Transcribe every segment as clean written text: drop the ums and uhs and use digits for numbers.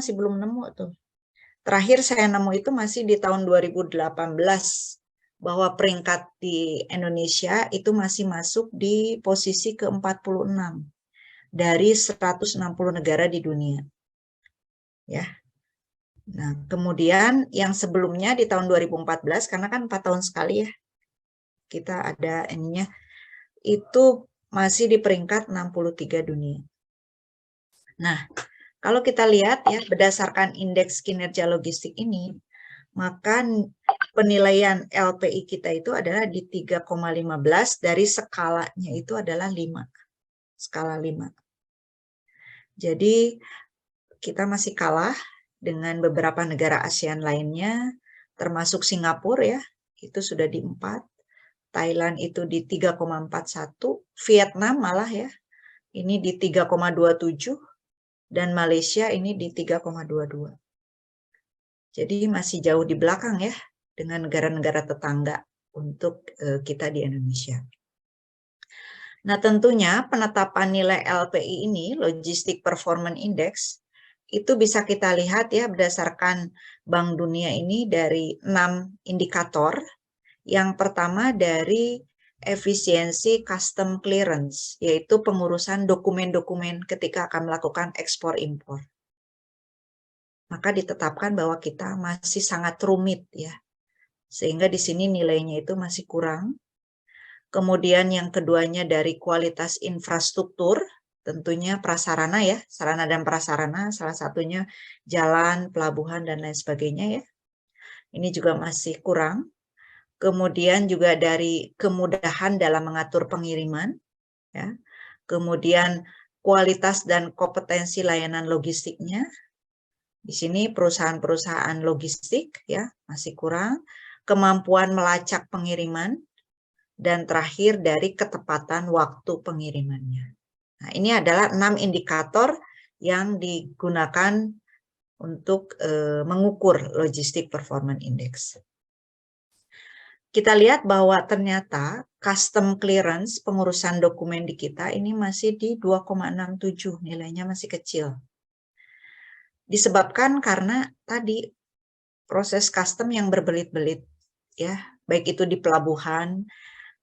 masih belum nemu tuh. Terakhir saya nemu itu masih di tahun 2018, bahwa peringkat di Indonesia itu masih masuk di posisi ke-46 dari 160 negara di dunia. Ya. Nah, kemudian yang sebelumnya di tahun 2014, karena kan 4 tahun sekali ya, kita ada ininya, itu masih di peringkat 63 dunia. Nah, kalau kita lihat ya, berdasarkan indeks kinerja logistik ini, maka penilaian LPI kita itu adalah di 3,15 dari skalanya itu adalah 5. Skala 5. Jadi kita masih kalah dengan beberapa negara ASEAN lainnya, termasuk Singapura ya, itu sudah di 4. Thailand itu di 3,41, Vietnam malah ya, ini di 3,27, dan Malaysia ini di 3,22. Jadi masih jauh di belakang ya dengan negara-negara tetangga untuk kita di Indonesia. Nah, tentunya penetapan nilai LPI ini, Logistic Performance Index, itu bisa kita lihat ya berdasarkan Bank Dunia ini dari 6 indikator. Yang pertama dari efisiensi custom clearance, yaitu pengurusan dokumen-dokumen ketika akan melakukan ekspor-impor. Maka ditetapkan bahwa kita masih sangat rumit ya, sehingga di sini nilainya itu masih kurang. Kemudian yang keduanya dari kualitas infrastruktur, tentunya prasarana ya, sarana dan prasarana, salah satunya jalan, pelabuhan, dan lain sebagainya ya. Ini juga masih kurang. Kemudian juga dari kemudahan dalam mengatur pengiriman, ya. Kemudian kualitas dan kompetensi layanan logistiknya. Di sini perusahaan-perusahaan logistik ya masih kurang. Kemampuan melacak pengiriman, dan terakhir dari ketepatan waktu pengirimannya. Nah, ini adalah 6 indikator yang digunakan untuk mengukur Logistic Performance Index. Kita lihat bahwa ternyata custom clearance, pengurusan dokumen di kita ini masih di 2,67, nilainya masih kecil. Disebabkan karena tadi proses custom yang berbelit-belit ya, baik itu di pelabuhan.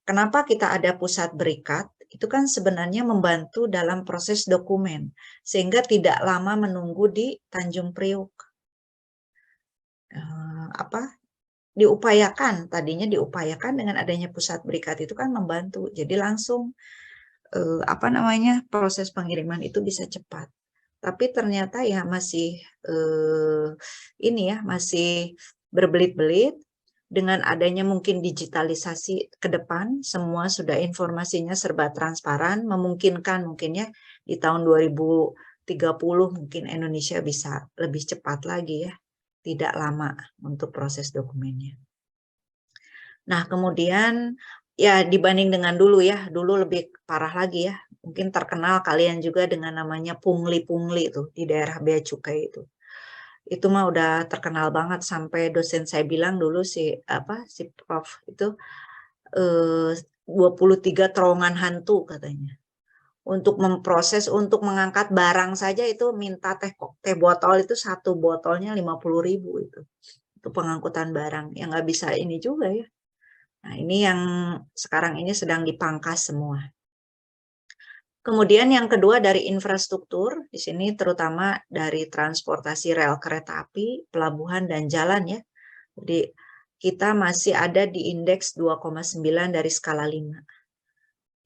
Kenapa kita ada pusat berikat? Itu kan sebenarnya membantu dalam proses dokumen, sehingga tidak lama menunggu di Tanjung Priuk. Tadinya diupayakan dengan adanya pusat berikat itu kan membantu. Jadi langsung proses pengiriman itu bisa cepat. Tapi ternyata ya masih masih berbelit-belit. Dengan adanya mungkin digitalisasi ke depan, semua sudah informasinya serba transparan, memungkinkan mungkin ya di tahun 2030 mungkin Indonesia bisa lebih cepat lagi ya, tidak lama untuk proses dokumennya. Nah, kemudian ya dibanding dengan dulu ya, dulu lebih parah lagi ya. Mungkin terkenal kalian juga dengan namanya pungli-pungli itu di daerah Bea Cukai itu. Itu mah udah terkenal banget sampai dosen saya bilang dulu si Prof itu 23 terowongan hantu katanya. Untuk memproses, untuk mengangkat barang saja itu minta teh botol itu satu botolnya 50.000 itu. Itu pengangkutan barang yang nggak bisa ini juga ya. Nah, ini yang sekarang ini sedang dipangkas semua. Kemudian yang kedua dari infrastruktur, di sini terutama dari transportasi rel kereta api, pelabuhan, dan jalan ya. Jadi kita masih ada di indeks 2,9 dari skala 5.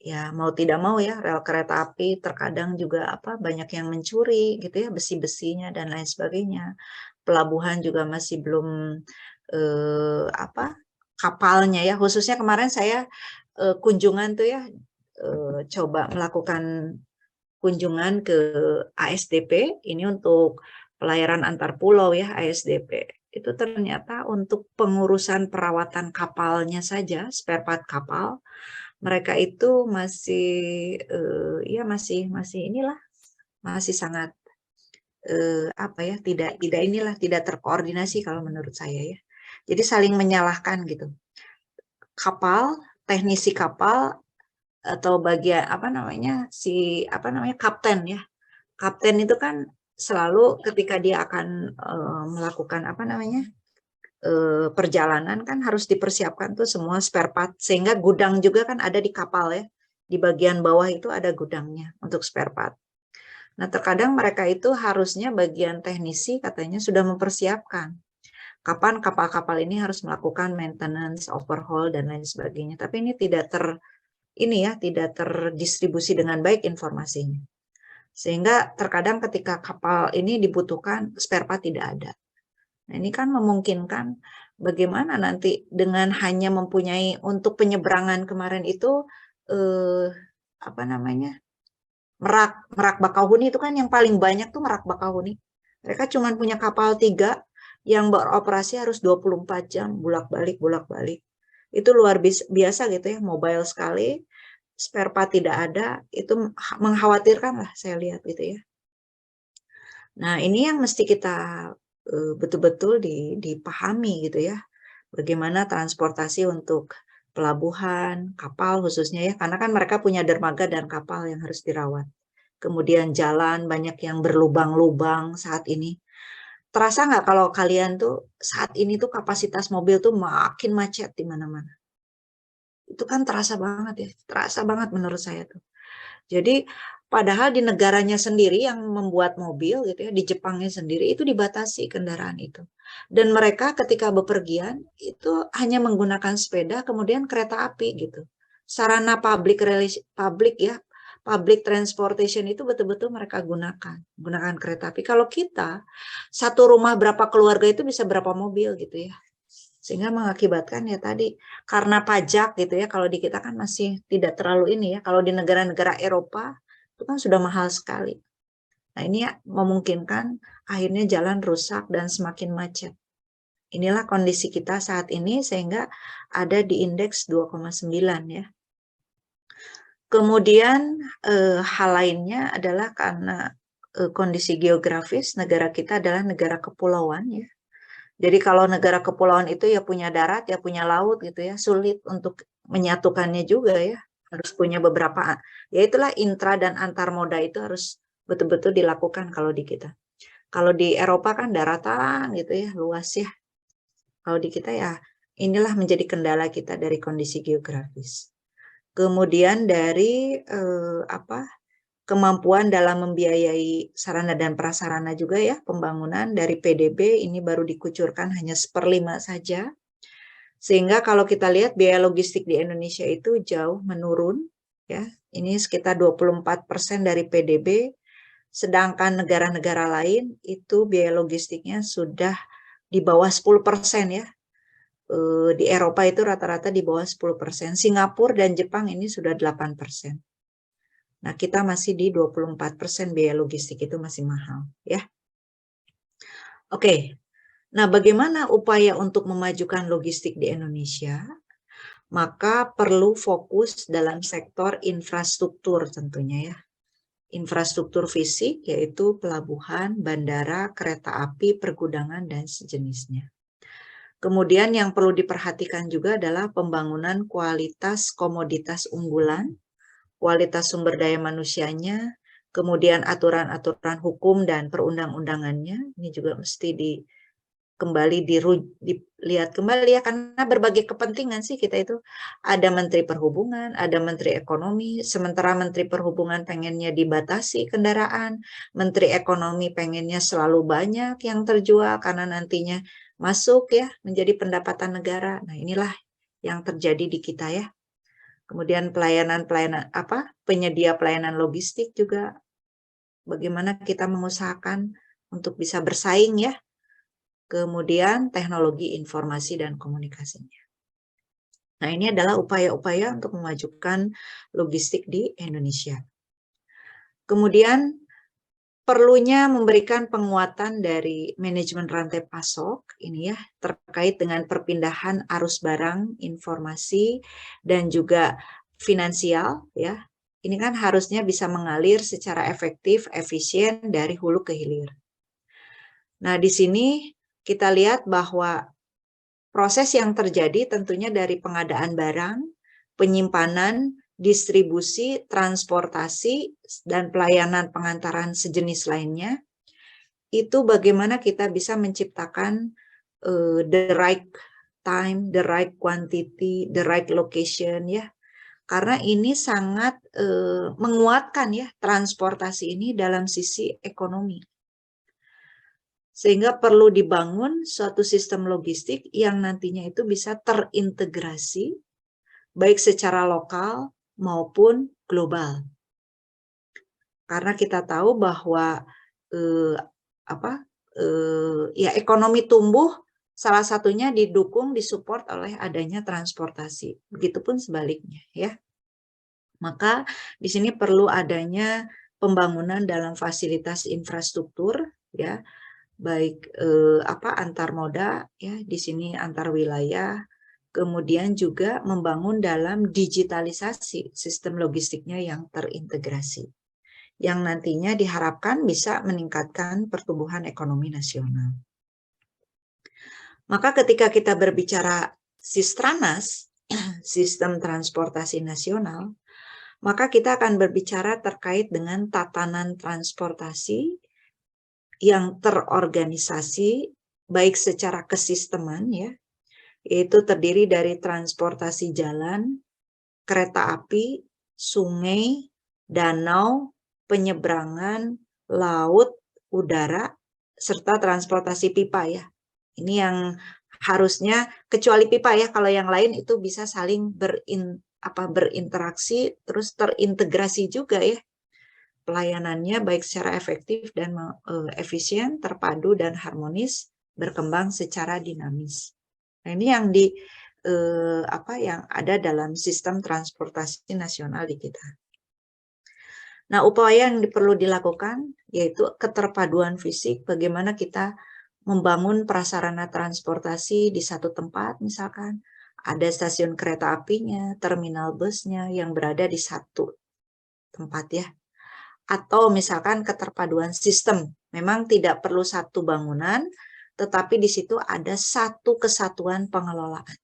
Ya mau tidak mau ya, rel kereta api terkadang juga banyak yang mencuri gitu ya, besi-besinya dan lain sebagainya. Pelabuhan juga masih belum kapalnya ya, khususnya kemarin saya kunjungan tuh ya, coba melakukan kunjungan ke ASDP, ini untuk pelayaran antar pulau ya, ASDP. Itu ternyata untuk pengurusan perawatan kapalnya saja, spare part kapal, mereka itu masih masih sangat tidak terkoordinasi kalau menurut saya ya. Jadi saling menyalahkan gitu. Teknisi kapal atau bagian kapten ya. Kapten itu kan selalu ketika dia akan melakukan apa namanya perjalanan kan harus dipersiapkan tuh semua spare part, sehingga gudang juga kan ada di kapal ya, di bagian bawah itu ada gudangnya untuk spare part. Nah terkadang mereka itu harusnya bagian teknisi katanya sudah mempersiapkan kapan kapal-kapal ini harus melakukan maintenance, overhaul dan lain sebagainya, tapi ini tidak tidak terdistribusi dengan baik informasinya. Sehingga terkadang ketika kapal ini dibutuhkan, spare part tidak ada. Nah, ini kan memungkinkan bagaimana nanti dengan hanya mempunyai untuk penyeberangan kemarin itu apa namanya? Merak Bakauheni itu kan yang paling banyak tuh Merak Bakauheni. Mereka cuma punya kapal 3 yang beroperasi harus 24 jam bolak-balik. Itu luar biasa gitu ya, mobile sekali, spare part tidak ada, itu mengkhawatirkan lah saya lihat gitu ya. Nah, ini yang mesti kita betul-betul dipahami gitu ya. Bagaimana transportasi untuk pelabuhan, kapal khususnya ya, karena kan mereka punya dermaga dan kapal yang harus dirawat. Kemudian jalan banyak yang berlubang-lubang saat ini. Terasa nggak kalau kalian tuh saat ini tuh kapasitas mobil tuh makin macet di mana-mana? Itu kan terasa banget ya, terasa banget menurut saya tuh. Jadi padahal di negaranya sendiri yang membuat mobil gitu ya, di Jepangnya sendiri itu dibatasi kendaraan itu. Dan mereka ketika bepergian itu hanya menggunakan sepeda kemudian kereta api gitu. Sarana public transportation itu betul-betul mereka gunakan kereta api. Kalau kita satu rumah berapa keluarga itu bisa berapa mobil gitu ya. Sehingga mengakibatkan ya tadi karena pajak gitu ya, kalau di kita kan masih tidak terlalu ini ya, kalau di negara-negara Eropa itu kan sudah mahal sekali. Nah ini ya memungkinkan akhirnya jalan rusak dan semakin macet. Inilah kondisi kita saat ini sehingga ada di indeks 2,9 ya. Kemudian hal lainnya adalah karena kondisi geografis negara kita adalah negara kepulauan ya. Jadi kalau negara kepulauan itu ya punya darat, ya punya laut gitu ya, sulit untuk menyatukannya juga ya. Harus punya beberapa, ya itulah intra dan antar moda itu harus betul-betul dilakukan kalau di kita. Kalau di Eropa kan daratan gitu ya, luas ya. Kalau di kita ya inilah menjadi kendala kita dari kondisi geografis. Kemudian dari kemampuan dalam membiayai sarana dan prasarana juga ya, pembangunan dari PDB ini baru dikucurkan hanya 1/5 saja. Sehingga kalau kita lihat biaya logistik di Indonesia itu jauh menurun ya. Ini sekitar 24% dari PDB, sedangkan negara-negara lain itu biaya logistiknya sudah di bawah 10% ya. Di Eropa itu rata-rata di bawah 10%. Singapura dan Jepang ini sudah 8%. Nah, kita masih di 24% biaya logistik itu masih mahal ya. Oke. Nah, bagaimana upaya untuk memajukan logistik di Indonesia? Maka perlu fokus dalam sektor infrastruktur tentunya ya. Infrastruktur fisik yaitu pelabuhan, bandara, kereta api, pergudangan, dan sejenisnya. Kemudian yang perlu diperhatikan juga adalah pembangunan kualitas komoditas unggulan, kualitas sumber daya manusianya, kemudian aturan-aturan hukum dan perundang-undangannya. Ini juga mesti kembali dilihat kembali ya, karena berbagai kepentingan sih kita itu. Ada Menteri Perhubungan, ada Menteri Ekonomi, sementara Menteri Perhubungan pengennya dibatasi kendaraan, Menteri Ekonomi pengennya selalu banyak yang terjual karena nantinya masuk ya menjadi pendapatan negara. Nah, inilah yang terjadi di kita ya. Kemudian penyedia pelayanan logistik juga bagaimana kita mengusahakan untuk bisa bersaing ya. Kemudian teknologi informasi dan komunikasinya. Nah, ini adalah upaya-upaya untuk memajukan logistik di Indonesia. Kemudian perlunya memberikan penguatan dari manajemen rantai pasok ini ya, terkait dengan perpindahan arus barang, informasi, dan juga finansial ya. Ini kan harusnya bisa mengalir secara efektif, efisien dari hulu ke hilir. Nah, di sini kita lihat bahwa proses yang terjadi tentunya dari pengadaan barang, penyimpanan, distribusi, transportasi, dan pelayanan pengantaran sejenis lainnya, itu bagaimana kita bisa menciptakan the right time, the right quantity, the right location ya. Karena ini sangat menguatkan ya transportasi ini dalam sisi ekonomi. Sehingga perlu dibangun suatu sistem logistik yang nantinya itu bisa terintegrasi baik secara lokal maupun global. Karena kita tahu bahwa ya ekonomi tumbuh salah satunya didukung, disupport oleh adanya transportasi. Begitupun sebaliknya ya. Maka di sini perlu adanya pembangunan dalam fasilitas infrastruktur ya, baik antar moda ya, di sini antar wilayah, kemudian juga membangun dalam digitalisasi sistem logistiknya yang terintegrasi, yang nantinya diharapkan bisa meningkatkan pertumbuhan ekonomi nasional. Maka ketika kita berbicara Sistranas, sistem transportasi nasional, maka kita akan berbicara terkait dengan tatanan transportasi yang terorganisasi baik secara kesisteman ya, yaitu terdiri dari transportasi jalan, kereta api, sungai, danau, penyeberangan, laut, udara, serta transportasi pipa ya. Ini yang harusnya, kecuali pipa ya, kalau yang lain itu bisa saling berinteraksi, terus terintegrasi juga ya. Pelayanannya baik secara efektif dan efisien, terpadu dan harmonis, berkembang secara dinamis. Nah, ini yang yang ada dalam sistem transportasi nasional di kita. Nah, upaya yang perlu dilakukan yaitu keterpaduan fisik, bagaimana kita membangun prasarana transportasi di satu tempat, misalkan ada stasiun kereta apinya, terminal busnya yang berada di satu tempat ya. Atau misalkan keterpaduan sistem, memang tidak perlu satu bangunan, tetapi di situ ada satu kesatuan pengelolaan.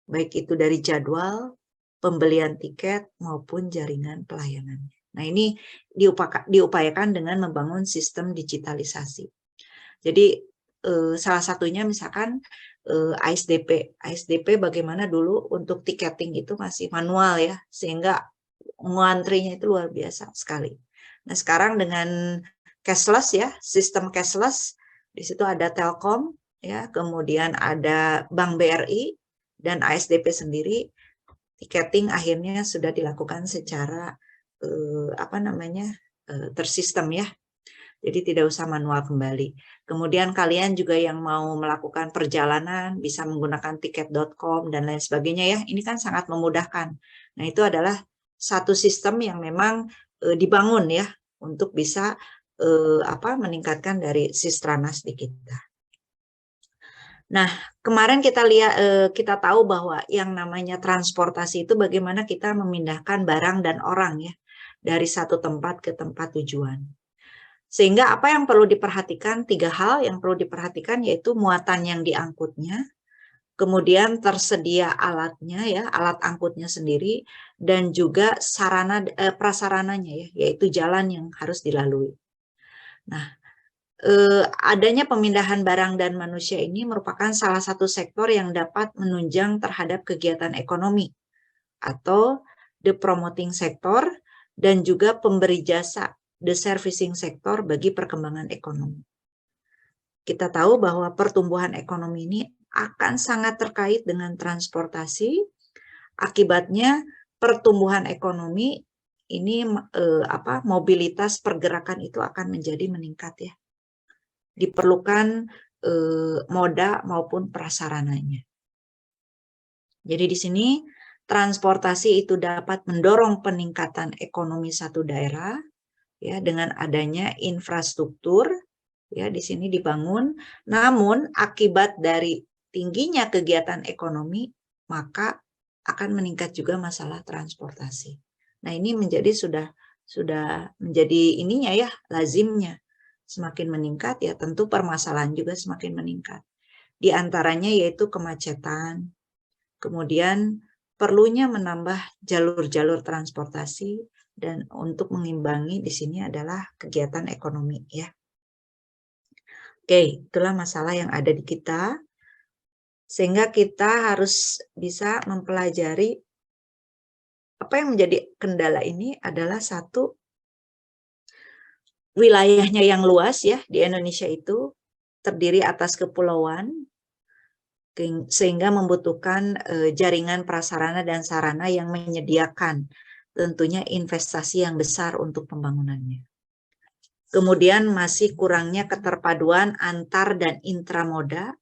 Baik itu dari jadwal, pembelian tiket, maupun jaringan pelayanan. Nah, ini diupayakan dengan membangun sistem digitalisasi. Jadi, salah satunya misalkan ASDP. ASDP bagaimana dulu untuk tiketing itu masih manual ya, sehingga ngantrinya itu luar biasa sekali. Nah, sekarang dengan cashless ya, sistem cashless, di situ ada Telkom ya, kemudian ada Bank BRI dan ASDP sendiri, tiketing akhirnya sudah dilakukan secara tersistem ya. Jadi tidak usah manual kembali. Kemudian kalian juga yang mau melakukan perjalanan bisa menggunakan tiket.com dan lain sebagainya ya. Ini kan sangat memudahkan. Nah, itu adalah satu sistem yang memang dibangun ya untuk bisa meningkatkan dari Sistranas di kita. Nah, kemarin kita tahu bahwa yang namanya transportasi itu bagaimana kita memindahkan barang dan orang ya dari satu tempat ke tempat tujuan. Sehingga apa yang perlu diperhatikan, 3 hal yang perlu diperhatikan yaitu muatan yang diangkutnya, kemudian tersedia alatnya ya, alat angkutnya sendiri, dan juga prasarananya ya, yaitu jalan yang harus dilalui. Nah, adanya pemindahan barang dan manusia ini merupakan salah satu sektor yang dapat menunjang terhadap kegiatan ekonomi atau the promoting sector dan juga pemberi jasa the servicing sector bagi perkembangan ekonomi. Kita tahu bahwa pertumbuhan ekonomi ini akan sangat terkait dengan transportasi. Akibatnya pertumbuhan ekonomi ini mobilitas pergerakan itu akan menjadi meningkat ya. Diperlukan moda maupun prasarananya. Jadi di sini transportasi itu dapat mendorong peningkatan ekonomi satu daerah ya dengan adanya infrastruktur ya di sini dibangun. Namun akibat dari tingginya kegiatan ekonomi maka akan meningkat juga masalah transportasi. Nah, ini sudah menjadi ininya ya, lazimnya. Semakin meningkat ya tentu permasalahan juga semakin meningkat. Di antaranya yaitu kemacetan, kemudian perlunya menambah jalur-jalur transportasi dan untuk mengimbangi di sini adalah kegiatan ekonomi ya. Oke, itulah masalah yang ada di kita, sehingga kita harus bisa mempelajari apa yang menjadi kendala ini adalah satu, wilayahnya yang luas ya di Indonesia itu terdiri atas kepulauan, sehingga membutuhkan jaringan prasarana dan sarana yang menyediakan tentunya investasi yang besar untuk pembangunannya. Kemudian masih kurangnya keterpaduan antar dan intramoda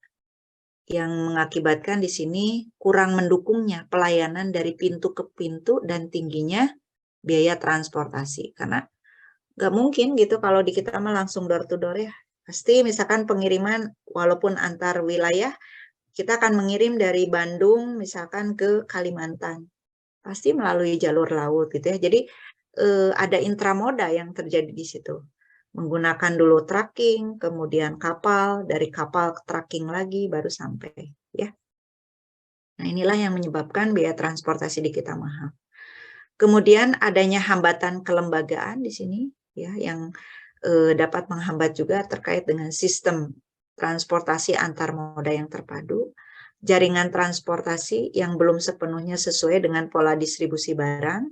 yang mengakibatkan di sini kurang mendukungnya pelayanan dari pintu ke pintu dan tingginya biaya transportasi. Karena nggak mungkin gitu kalau di kita mah langsung door to door ya. Pasti misalkan pengiriman walaupun antar wilayah, kita akan mengirim dari Bandung misalkan ke Kalimantan. Pasti melalui jalur laut gitu ya. Jadi ada intramoda yang terjadi di situ. Menggunakan dulu trucking, kemudian kapal, dari kapal ke trucking lagi baru sampai ya. Nah, inilah yang menyebabkan biaya transportasi di kita mahal. Kemudian adanya hambatan kelembagaan di sini ya yang dapat menghambat juga terkait dengan sistem transportasi antar moda yang terpadu, jaringan transportasi yang belum sepenuhnya sesuai dengan pola distribusi barang,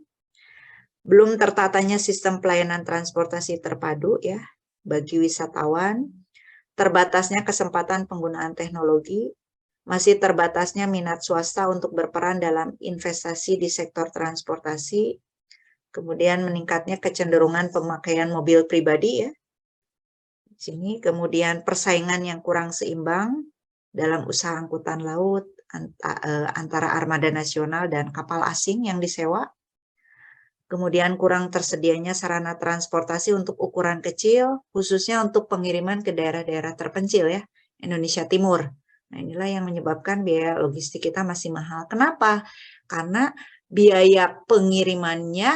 belum tertatanya sistem pelayanan transportasi terpadu ya bagi wisatawan, terbatasnya kesempatan penggunaan teknologi, masih terbatasnya minat swasta untuk berperan dalam investasi di sektor transportasi, kemudian meningkatnya kecenderungan pemakaian mobil pribadi ya. Di sini kemudian persaingan yang kurang seimbang dalam usaha angkutan laut antara armada nasional dan kapal asing yang disewa. Kemudian kurang tersedianya sarana transportasi untuk ukuran kecil, khususnya untuk pengiriman ke daerah-daerah terpencil ya, Indonesia Timur. Nah, inilah yang menyebabkan biaya logistik kita masih mahal. Kenapa? Karena biaya pengirimannya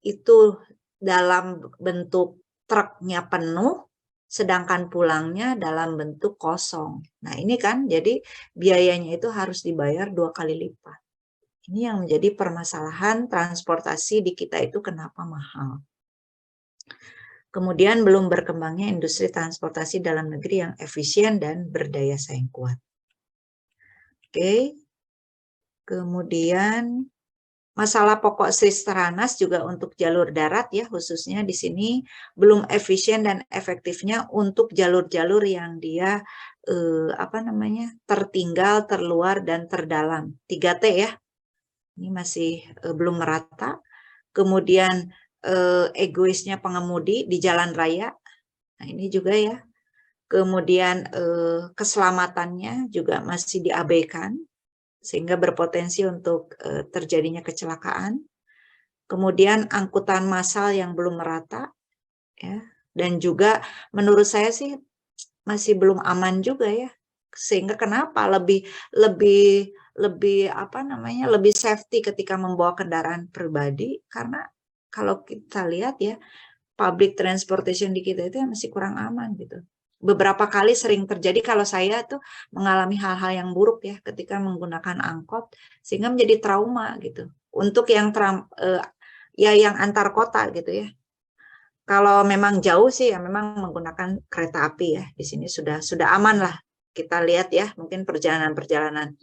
itu dalam bentuk truknya penuh, sedangkan pulangnya dalam bentuk kosong. Nah, ini kan jadi biayanya itu harus dibayar 2 kali lipat. Ini yang menjadi permasalahan transportasi di kita itu kenapa mahal. Kemudian belum berkembangnya industri transportasi dalam negeri yang efisien dan berdaya saing kuat. Oke. Kemudian masalah pokok Sristranas juga untuk jalur darat ya, khususnya di sini belum efisien dan efektifnya untuk jalur-jalur yang dia tertinggal, terluar dan terdalam. 3T ya. Ini masih belum merata. Kemudian egoisnya pengemudi di jalan raya. Nah, ini juga ya. Kemudian keselamatannya juga masih diabaikan sehingga berpotensi untuk terjadinya kecelakaan. Kemudian angkutan massal yang belum merata ya. Dan juga menurut saya sih masih belum aman juga ya. Sehingga kenapa lebih safety ketika membawa kendaraan pribadi, karena kalau kita lihat ya public transportation di kita itu masih kurang aman gitu. Beberapa kali sering terjadi kalau saya tuh mengalami hal-hal yang buruk ya ketika menggunakan angkot, sehingga menjadi trauma gitu. Untuk yang yang antar kota gitu ya. Kalau memang jauh sih ya memang menggunakan kereta api ya. Di sini sudah aman lah. Kita lihat ya, mungkin perjalanan-perjalanan.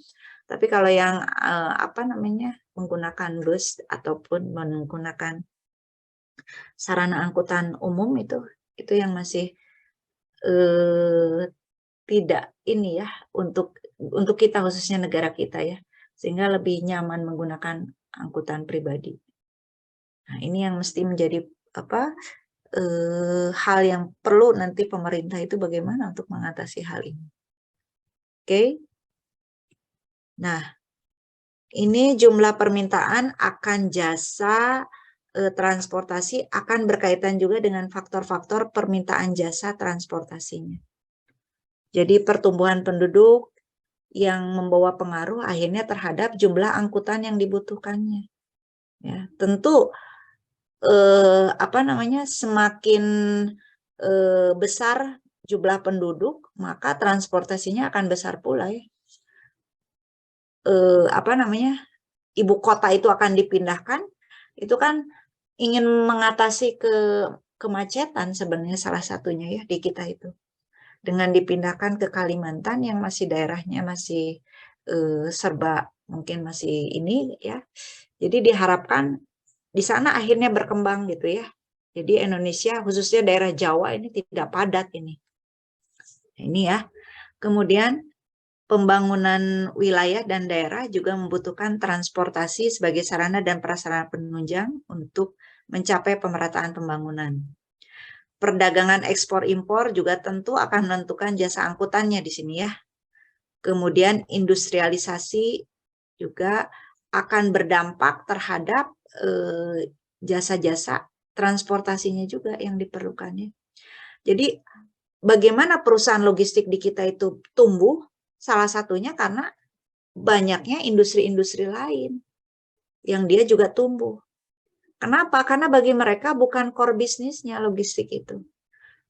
Tapi kalau yang menggunakan bus ataupun menggunakan sarana angkutan umum itu yang masih tidak ini ya untuk kita khususnya negara kita ya, sehingga lebih nyaman menggunakan angkutan pribadi. Nah, ini yang mesti menjadi hal yang perlu nanti pemerintah itu bagaimana untuk mengatasi hal ini. Oke. Nah, ini jumlah permintaan akan jasa transportasi akan berkaitan juga dengan faktor-faktor permintaan jasa transportasinya. Jadi pertumbuhan penduduk yang membawa pengaruh akhirnya terhadap jumlah angkutan yang dibutuhkannya. Ya, tentu semakin besar jumlah penduduk, maka transportasinya akan besar pula ya. Ibu kota itu akan dipindahkan, itu kan ingin mengatasi kemacetan sebenarnya salah satunya ya di kita itu. dengan dipindahkan ke Kalimantan yang masih daerahnya masih serba mungkin masih ini ya. Jadi diharapkan di sana akhirnya berkembang gitu ya. Jadi Indonesia khususnya daerah Jawa ini tidak padat ini. Ini ya. Kemudian pembangunan wilayah dan daerah juga membutuhkan transportasi sebagai sarana dan prasarana penunjang untuk mencapai pemerataan pembangunan. Perdagangan ekspor impor juga tentu akan menentukan jasa angkutannya di sini ya. Kemudian industrialisasi juga akan berdampak terhadap jasa-jasa transportasinya juga yang diperlukannya. Jadi bagaimana perusahaan logistik di kita itu tumbuh? Salah satunya karena banyaknya industri-industri lain yang dia juga tumbuh. Kenapa? Karena bagi mereka bukan core bisnisnya logistik itu.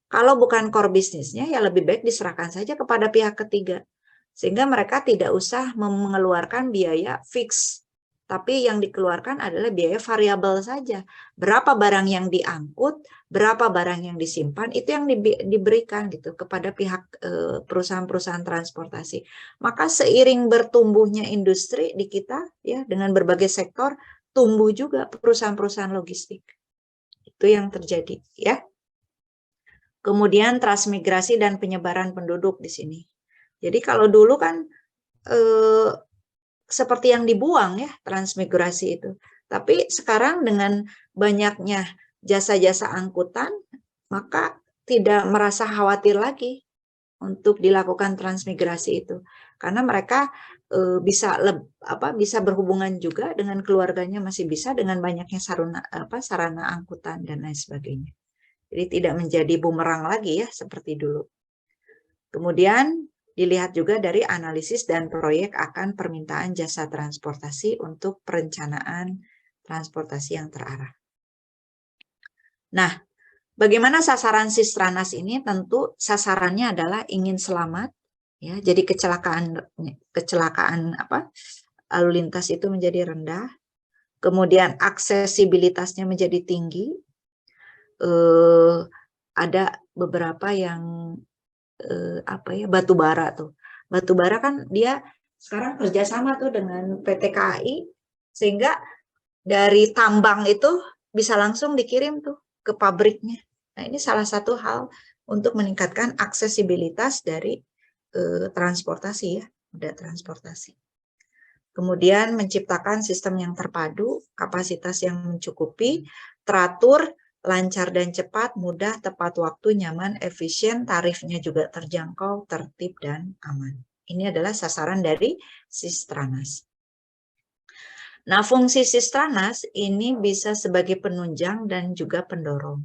Kalau bukan core bisnisnya, ya lebih baik diserahkan saja kepada pihak ketiga. Sehingga mereka tidak usah mengeluarkan biaya fix. Tapi yang dikeluarkan adalah biaya variabel saja. Berapa barang yang diangkut, berapa barang yang disimpan, itu yang diberikan gitu kepada pihak perusahaan-perusahaan transportasi. Maka seiring bertumbuhnya industri di kita ya dengan berbagai sektor, tumbuh juga perusahaan-perusahaan logistik. Itu yang terjadi ya. Kemudian transmigrasi dan penyebaran penduduk di sini. Jadi kalau dulu kan seperti yang dibuang ya transmigrasi itu. Tapi sekarang dengan banyaknya jasa-jasa angkutan, maka tidak merasa khawatir lagi untuk dilakukan transmigrasi itu. Karena mereka bisa berhubungan juga dengan keluarganya, masih bisa dengan banyaknya sarana angkutan dan lain sebagainya. Jadi tidak menjadi bumerang lagi ya seperti dulu. Kemudian dilihat juga dari analisis dan proyek akan permintaan jasa transportasi untuk perencanaan transportasi yang terarah. Nah, bagaimana sasaran Sistranas ini? Tentu sasarannya adalah ingin selamat, ya. Jadi kecelakaan lalu lintas itu menjadi rendah. Kemudian aksesibilitasnya menjadi tinggi. Ada beberapa yang batu bara tuh. Batu bara kan dia sekarang kerjasama tuh dengan PT KAI sehingga dari tambang itu bisa langsung dikirim tuh ke pabriknya. Nah ini salah satu hal untuk meningkatkan aksesibilitas dari transportasi ya, moda transportasi. Kemudian menciptakan sistem yang terpadu, kapasitas yang mencukupi, teratur, lancar dan cepat, mudah, tepat waktu, nyaman, efisien, tarifnya juga terjangkau, tertib, dan aman. Ini adalah sasaran dari Sistranas. Nah, fungsi Sistranas ini bisa sebagai penunjang dan juga pendorong.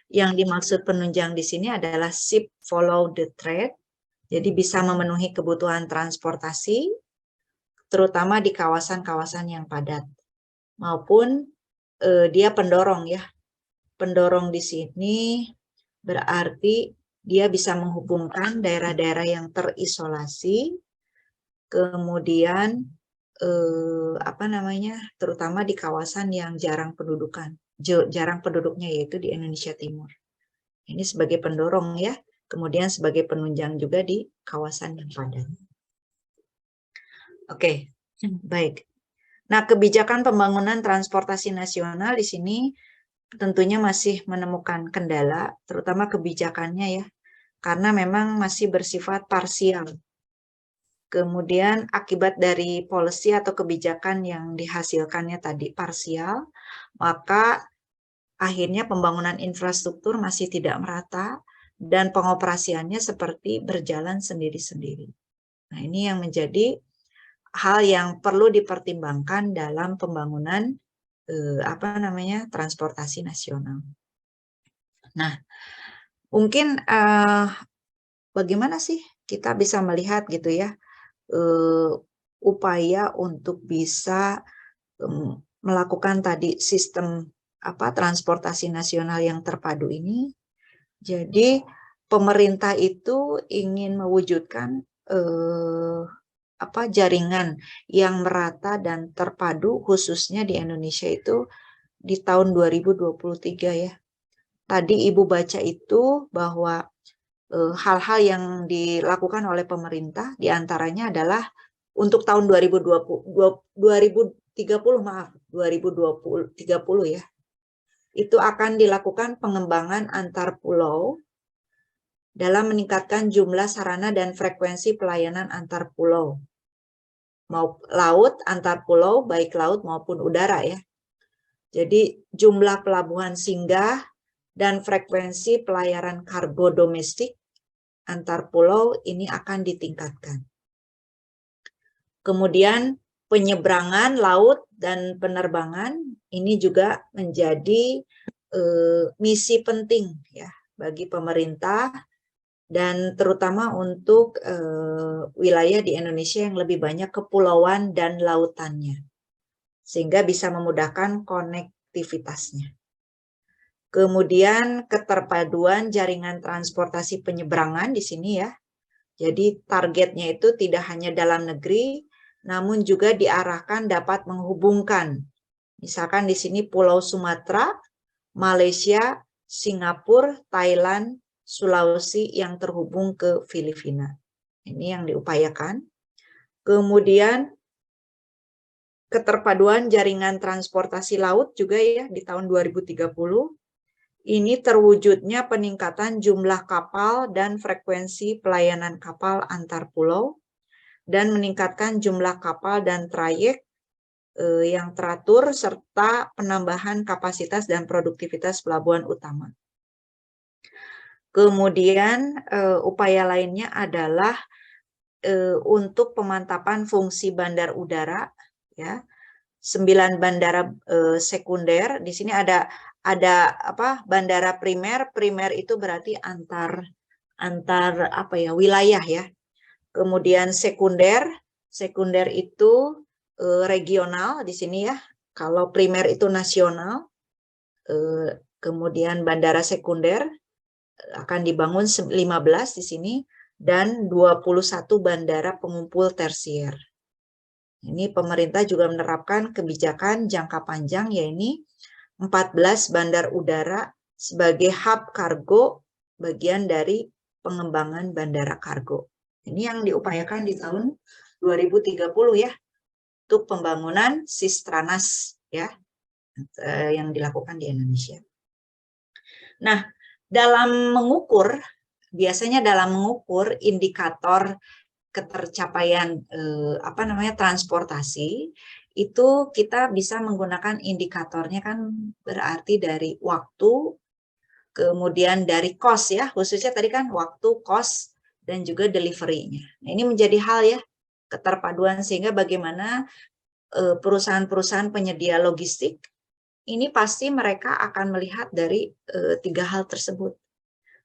Yang dimaksud penunjang di sini adalah ship follow the trade, jadi bisa memenuhi kebutuhan transportasi, terutama di kawasan-kawasan yang padat, maupun dia pendorong ya. Pendorong di sini berarti dia bisa menghubungkan daerah-daerah yang terisolasi, kemudian terutama di kawasan yang jarang penduduknya yaitu di Indonesia Timur. Ini sebagai pendorong ya, kemudian sebagai penunjang juga di kawasan yang padat. Oke, baik. Nah, kebijakan pembangunan transportasi nasional di sini tentunya masih menemukan kendala, terutama kebijakannya ya, karena memang masih bersifat parsial. Kemudian akibat dari policy atau kebijakan yang dihasilkannya tadi parsial, maka akhirnya pembangunan infrastruktur masih tidak merata dan pengoperasiannya seperti berjalan sendiri-sendiri. Nah, ini yang menjadi hal yang perlu dipertimbangkan dalam pembangunan transportasi nasional. Nah, mungkin bagaimana sih kita bisa melihat gitu ya upaya untuk bisa melakukan tadi sistem transportasi nasional yang terpadu ini. Jadi pemerintah itu ingin mewujudkan jaringan yang merata dan terpadu khususnya di Indonesia itu di tahun 2023 ya. Tadi Ibu baca itu bahwa hal-hal yang dilakukan oleh pemerintah, diantaranya adalah untuk tahun 2030, maaf, 2030 ya, itu akan dilakukan pengembangan antar pulau dalam meningkatkan jumlah sarana dan frekuensi pelayanan antar pulau. Mau laut, antar pulau, baik laut maupun udara ya. Jadi jumlah pelabuhan singgah dan frekuensi pelayaran kargo domestik antar pulau ini akan ditingkatkan. Kemudian penyeberangan laut dan penerbangan ini juga menjadi misi penting ya bagi pemerintah dan terutama untuk wilayah di Indonesia yang lebih banyak kepulauan dan lautannya, sehingga bisa memudahkan konektivitasnya. Kemudian keterpaduan jaringan transportasi penyeberangan di sini ya. Jadi targetnya itu tidak hanya dalam negeri, namun juga diarahkan dapat menghubungkan. Misalkan di sini Pulau Sumatera, Malaysia, Singapura, Thailand, Sulawesi yang terhubung ke Filipina. Ini yang diupayakan. Kemudian keterpaduan jaringan transportasi laut juga ya di tahun 2030. Ini terwujudnya peningkatan jumlah kapal dan frekuensi pelayanan kapal antar pulau dan meningkatkan jumlah kapal dan trayek yang teratur serta penambahan kapasitas dan produktivitas pelabuhan utama. Kemudian upaya lainnya adalah untuk pemantapan fungsi bandar udara ya. 9 bandara sekunder. Di sini ada bandara primer. Primer itu berarti antar apa ya, wilayah ya. Kemudian sekunder. Sekunder itu regional di sini ya. Kalau primer itu nasional. Kemudian bandara sekunder akan dibangun 15 di sini dan 21 bandara pengumpul tersier. Ini pemerintah juga menerapkan kebijakan jangka panjang, yaitu 14 bandar udara sebagai hub kargo, bagian dari pengembangan bandara kargo. Ini yang diupayakan di tahun 2030 ya, untuk pembangunan Sistranas ya, yang dilakukan di Indonesia. Nah, biasanya dalam mengukur indikator ketercapaian transportasi itu kita bisa menggunakan indikatornya kan berarti dari waktu, kemudian dari cost ya, khususnya tadi kan waktu, cost, dan juga delivery-nya. Nah, ini menjadi hal ya keterpaduan sehingga bagaimana perusahaan-perusahaan penyedia logistik ini pasti mereka akan melihat dari 3 hal tersebut.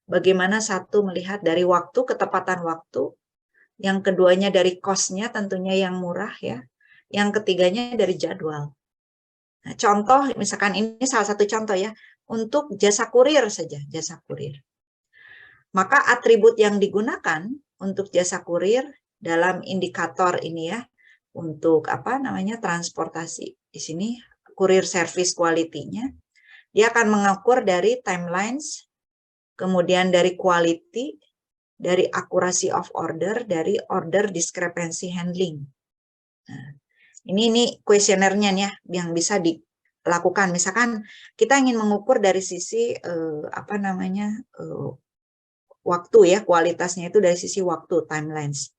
Bagaimana satu melihat dari waktu, ketepatan waktu, yang keduanya dari cost-nya tentunya yang murah ya, yang ketiganya dari jadwal. Nah, contoh misalkan ini salah satu contoh ya, untuk jasa kurir saja, jasa kurir. Maka atribut yang digunakan untuk jasa kurir dalam indikator ini ya, untuk transportasi di sini kurir service quality-nya, dia akan mengukur dari timelines, kemudian dari quality, dari accuracy of order, dari order discrepancy handling. Nah, ini kuesionernya ya yang bisa dilakukan. Misalkan kita ingin mengukur dari sisi waktu ya, kualitasnya itu dari sisi waktu, timelines.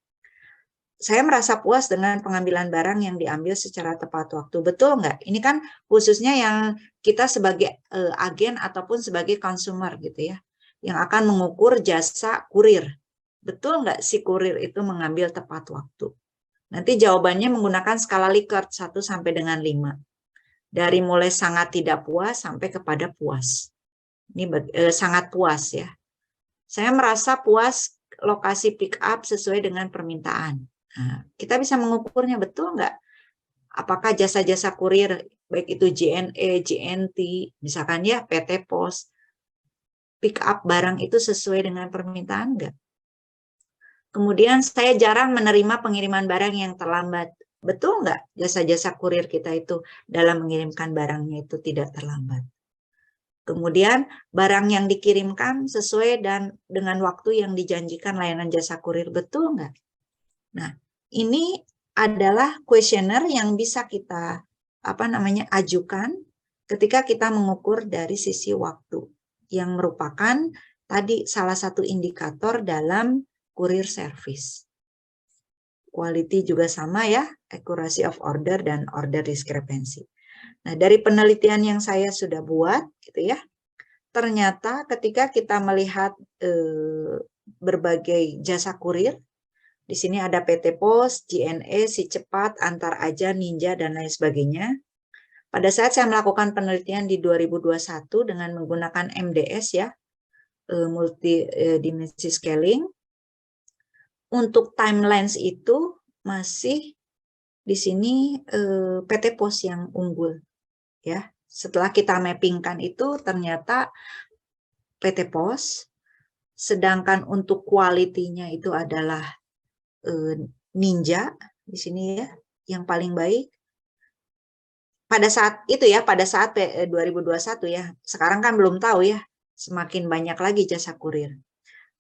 Saya merasa puas dengan pengambilan barang yang diambil secara tepat waktu. Betul nggak? Ini kan khususnya yang kita sebagai agen ataupun sebagai consumer gitu ya, yang akan mengukur jasa kurir. Betul nggak si kurir itu mengambil tepat waktu? Nanti jawabannya menggunakan skala Likert 1 sampai dengan 5. Dari mulai sangat tidak puas sampai kepada puas. Ini sangat puas ya. Saya merasa puas lokasi pick up sesuai dengan permintaan. Nah, kita bisa mengukurnya, betul nggak? Apakah jasa-jasa kurir, baik itu JNE, JNT, misalkan ya PT Pos, pick up barang itu sesuai dengan permintaan nggak? Kemudian saya jarang menerima pengiriman barang yang terlambat. Betul nggak jasa-jasa kurir kita itu dalam mengirimkan barangnya itu tidak terlambat? Kemudian barang yang dikirimkan sesuai dengan waktu yang dijanjikan layanan jasa kurir, betul nggak? Nah, ini adalah kuesioner yang bisa kita ajukan ketika kita mengukur dari sisi waktu, yang merupakan tadi salah satu indikator dalam kurir service. Quality juga sama ya, accuracy of order dan order discrepancy. Nah, dari penelitian yang saya sudah buat, gitu ya, ternyata ketika kita melihat berbagai jasa kurir, di sini ada PT Pos, JNE, Si Cepat, Antar Aja, Ninja, dan lain sebagainya. Pada saat saya melakukan penelitian di 2021 dengan menggunakan MDS ya, multi dimensi scaling, untuk timelines itu masih di sini PT Pos yang unggul ya. Setelah kita mappingkan itu ternyata PT Pos, sedangkan untuk kualitinya itu adalah Ninja di sini ya, yang paling baik. Pada saat itu ya, pada saat 2021 ya, sekarang kan belum tahu ya, semakin banyak lagi jasa kurir.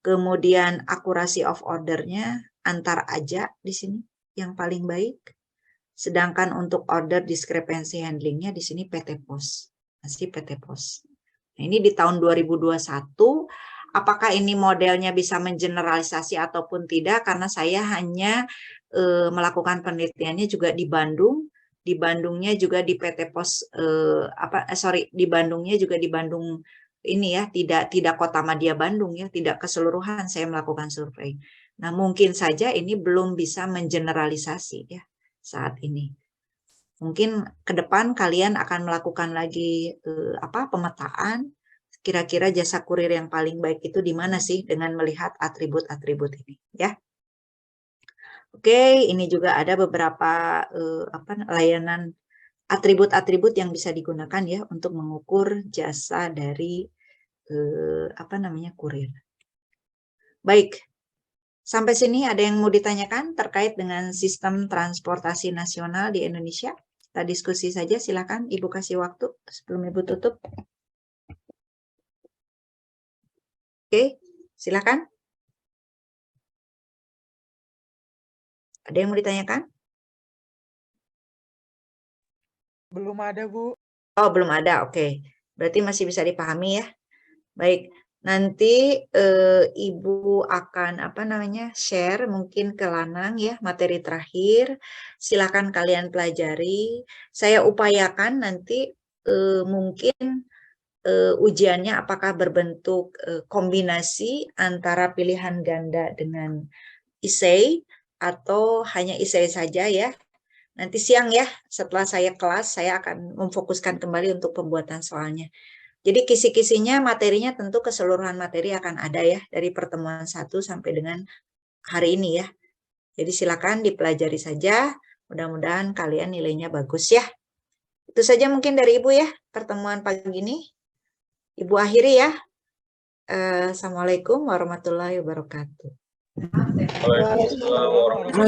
Kemudian accuracy of order-nya Antar Aja di sini yang paling baik. Sedangkan untuk order discrepancy handling-nya di sini PT Pos. Masih PT Pos. Nah, ini di tahun 2021, apakah ini modelnya bisa mengeneralisasi ataupun tidak, karena saya hanya melakukan penelitiannya juga di Bandung. Di Bandungnya juga di PT Pos, di Bandungnya juga di Bandung ini ya, tidak Kota Madya Bandung ya, tidak keseluruhan saya melakukan survei. Nah, mungkin saja ini belum bisa mengeneralisasi ya saat ini. Mungkin ke depan kalian akan melakukan lagi pemetaan, kira-kira jasa kurir yang paling baik itu di mana sih dengan melihat atribut-atribut ini ya. Oke, ini juga ada beberapa layanan atribut-atribut yang bisa digunakan ya untuk mengukur jasa dari kurir. Baik, sampai sini ada yang mau ditanyakan terkait dengan sistem transportasi nasional di Indonesia? Kita diskusi saja, silakan Ibu kasih waktu sebelum Ibu tutup. Oke, silakan. Ada yang mau ditanyakan? Belum ada, Bu. Oh, belum ada. Oke. Berarti masih bisa dipahami ya. Baik. Nanti Ibu akan share mungkin ke Lanang ya, materi terakhir. Silakan kalian pelajari. Saya upayakan nanti mungkin ujiannya apakah berbentuk kombinasi antara pilihan ganda dengan essay atau hanya essay saja ya. Nanti siang ya, setelah saya kelas, saya akan memfokuskan kembali untuk pembuatan soalnya. Jadi kisi-kisinya, materinya tentu keseluruhan materi akan ada ya, dari pertemuan 1 sampai dengan hari ini ya. Jadi silakan dipelajari saja, mudah-mudahan kalian nilainya bagus ya. Itu saja mungkin dari Ibu ya, pertemuan pagi ini. Ibu akhiri ya. Assalamualaikum warahmatullahi wabarakatuh. Waalaikumsalam warahmatullahi wabarakatuh.